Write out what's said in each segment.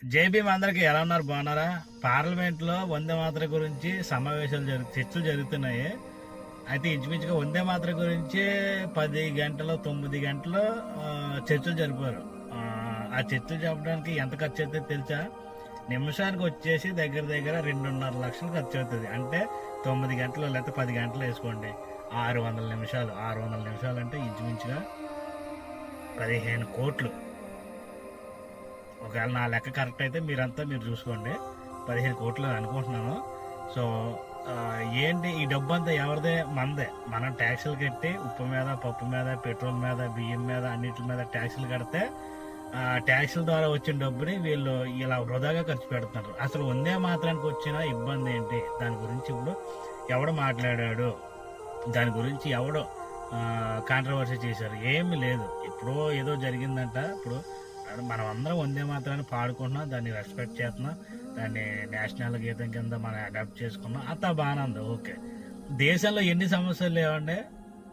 జై భీమ్ అందరికి ఎలా ఉన్నారు? బాగున్నారా? పార్లమెంట్ లో వందే మాతర గురించి సమావేశాలు చర్చలు జరుగుతున్నాయి. అయితే ఇంచుమించుగా వందే మాతర గురించి 10 గంటలు 9 గంటలు చర్చలు జరిపారు. ఆ చర్చలు చెప్పడానికి ఎంత ఖర్చు అవుతుంది తెలుసా? నిమిషానికి వచ్చేసి దగ్గర దగ్గర 2.5 లక్షలు ఖర్చు అవుతుంది. అంటే 9 గంటలు లేకపోతే 10 గంటలు వేసుకోండి, 600 నిమిషాలు. 600 నిమిషాలు అంటే ఇంచుమించుగా 15 కోట్లు. ఒకవేళ నా లెక్క కరెక్ట్ అయితే మీరు చూసుకోండి. 15 కోట్లు అనుకుంటున్నాను. సో ఏంటి ఈ డబ్బు అంతా ఎవరిదే? మనదే. మనం ట్యాక్సులు కట్టి ఉప్పు మీద, పప్పు మీద, పెట్రోల్ మీద, బియ్యం మీద, అన్నిటి మీద ట్యాక్సులు కడితే ట్యాక్సుల ద్వారా వచ్చిన డబ్బుని వీళ్ళు ఇలా వృధాగా ఖర్చు పెడుతున్నారు. అసలు వందే మాత్రానికి వచ్చిన ఇబ్బంది ఏంటి? దాని గురించి ఇప్పుడు ఎవడు మాట్లాడాడు? దాని గురించి ఎవడో కాంట్రవర్సీ చేశారు? ఏమీ లేదు. ఎప్పుడో ఏదో జరిగిందంట. ఇప్పుడు మనం అందరం వందే మాత్రాన్ని పాడుకుంటున్నాం, దాన్ని రెస్పెక్ట్ చేస్తున్నాం, దాన్ని నేషనల్ గీతం కింద మనం అడాప్ట్ చేసుకున్నాం. అంతా బాగానే ఉంది, ఓకే. దేశంలో ఎన్ని సమస్యలు లేవండి?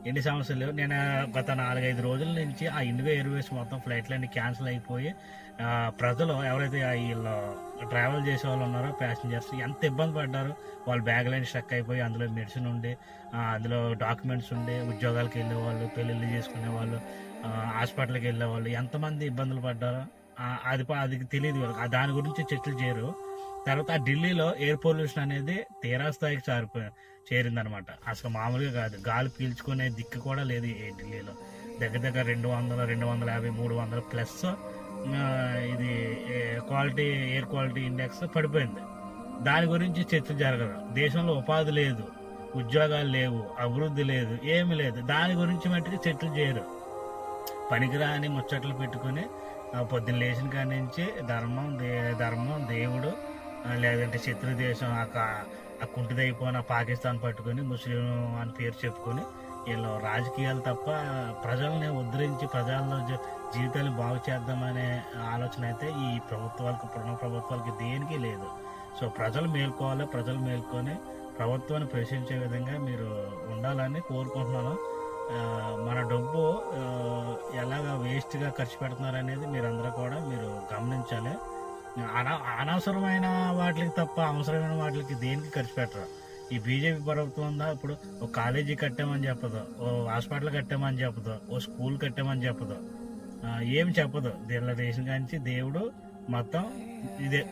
ఎన్ని సమస్యలు లేవు? నేను గత 4-5 రోజుల నుంచి ఆ ఇండిగో ఎయిర్వేస్ మొత్తం ఫ్లైట్లన్నీ క్యాన్సిల్ అయిపోయి ప్రజలు ఎవరైతే వీళ్ళు ట్రావెల్ చేసే వాళ్ళు ఉన్నారో ప్యాసింజర్స్ ఎంత ఇబ్బంది పడ్డారు. వాళ్ళ బ్యాగ్లన్నీ స్ట్రక్ అయిపోయి అందులో మెడిసిన్ ఉండి, అందులో డాక్యుమెంట్స్ ఉండి, ఉద్యోగాలకు వెళ్ళే వాళ్ళు, పెళ్ళిళ్ళు చేసుకునే వాళ్ళు, హాస్పిటల్కి వెళ్ళే వాళ్ళు ఎంతమంది ఇబ్బందులు పడ్డారో అది తెలియదు. దాని గురించి చర్చలు చేయరు. తర్వాత ఢిల్లీలో ఎయిర్ పొల్యూషన్ అనేది తీరాస్థాయికి చేరిందనమాట. అసలు మామూలుగా కాదు. గాలి పీల్చుకునే దిక్కు కూడా లేదు ఈ ఢిల్లీలో. దగ్గర దగ్గర 200, 250, 300 ప్లస్ ఇది ఎయిర్ క్వాలిటీ ఇండెక్స్ పడిపోయింది. దాని గురించి చర్చ జరగదు. దేశంలో ఉపాధి లేదు, ఉద్యోగాలు లేవు, అభివృద్ధి లేదు, ఏమి లేదు. దాని గురించి మట్టుకు చర్చలు చేయరు. పనికిరాని ముచ్చట్లు పెట్టుకుని పొద్దున్న లేచిన కాడి నుంచి ధర్మం దేవుడు, లేదంటే శత్రు దేశం, ఆ కుంటిదైపోయిన పాకిస్తాన్ పట్టుకొని ముస్లిం అని పేరు చెప్పుకొని వీళ్ళు రాజకీయాలు తప్ప ప్రజల్ని ఉద్ధరించి ప్రజల్లో జీవితాన్ని బాగు చేద్దామనే ఆలోచన అయితే ఈ ప్రభుత్వాలకి దేనికి లేదు. సో ప్రజలు మేల్కోవాలి. ప్రజలు మేల్కొని ప్రభుత్వాన్ని ప్రశ్నించే విధంగా మీరు ఉండాలని కోరుకుంటున్నాను. మన డబ్బు ఎలాగ వేస్ట్గా ఖర్చు పెడుతున్నారు అనేది మీరందరూ కూడా మీరు గమనించాలి. అనవసరమైన వాటికి తప్ప అవసరమైన వాటికి దేనికి ఖర్చు పెట్టరు. ఈ బీజేపీ ప్రభుత్వం ఉందా, ఇప్పుడు ఓ కాలేజీ కట్టామని చెప్పదు, ఓ హాస్పిటల్ కట్టామని చెప్పదు, ఓ స్కూల్ కట్టామని చెప్పదు, ఏమి చెప్పదు. దీనిలో దేశం కాంచి దేవుడు మొత్తం ఇదే.